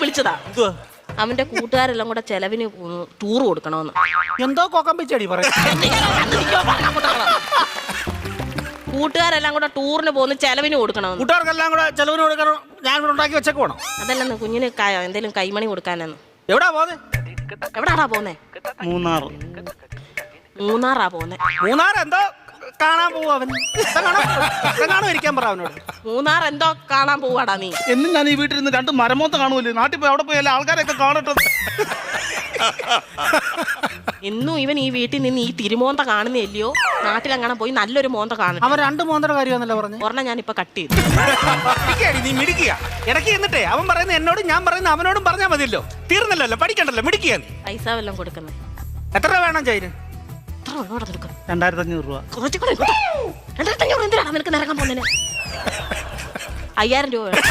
വിളിച്ചതാ. അവന്റെ കൂട്ടുകാരെല്ലാം കൂടെ ചെലവിന് ടൂർ കൊടുക്കണമെന്ന്. എന്തോ കോക്കമ്പിച്ചടി പറയാം. കൂട്ടുകാരെല്ലാം കൂടെ ടൂറിന് പോകുന്ന ചെലവിന് കൊടുക്കണമെന്ന്. കൂട്ടുകാർക്കെല്ലാം കൂടെ ചെലവിന് കൊടുക്കണം. ഞാൻ ഇവിടെ ഉണ്ടാക്കി വെച്ചേക്ക് വേണം. അതല്ലെന്ന് കുഞ്ഞിന് എന്തേലും കൈമണി കൊടുക്കാനെന്ന്. എവിടാ പോന്നെ? എവിടാടാ പോന്നെ? മൂന്നാറാ പോന്നെ. മൂന്നാർ എന്തോ കാണാൻ പോവാ അവൻ. കാണാൻ ഇരിക്കാൻ പറ അവനോട്. മൂന്നാർ എന്തോ കാണാൻ പോവാടാ നീ. എന്നും ഞാൻ ഈ വീട്ടിൽ നിന്ന് 2 മരമോത്ത കാണുമല്ലേ. നാട്ടിൽ പോയി അവിടെ പോയി എല്ലാ ആൾക്കാരെയൊക്കെ കാണട്ടെ. എന്നും ഇവൻ ഈ വീട്ടിൽ നിന്ന് ഈ തിരുമോന്ത കാണുന്നില്ലയോ. നാട്ടിലങ്ങനെ പോയി നല്ലൊരു മോന്ത കാണും. അവൻ 2 മോന്തയുടെ കാര്യമാണല്ലോ പറഞ്ഞു. ഒരെണ്ണം ഞാനിപ്പോ കട്ട് ചെയ്തു. നീ മിടിക്കുക. ഇടയ്ക്ക് എന്നിട്ടേ അവൻ പറയുന്നത് എന്നോടും ഞാൻ പറയുന്നത് അവനോടും പറഞ്ഞാൽ മതിയല്ലോ. തീർന്നല്ലോ, പഠിക്കണ്ടല്ലോ, മിടിക്കുക. പൈസ വല്ലതും കൊടുക്കുന്നത്. എത്ര രൂപ വേണം ചൈന്? 2500 രൂപ. 2500 എന്തിനാണ് നിനക്ക് നിറങ്ങാൻ പോകുന്നതിന്? 5000 രൂപ വേണം.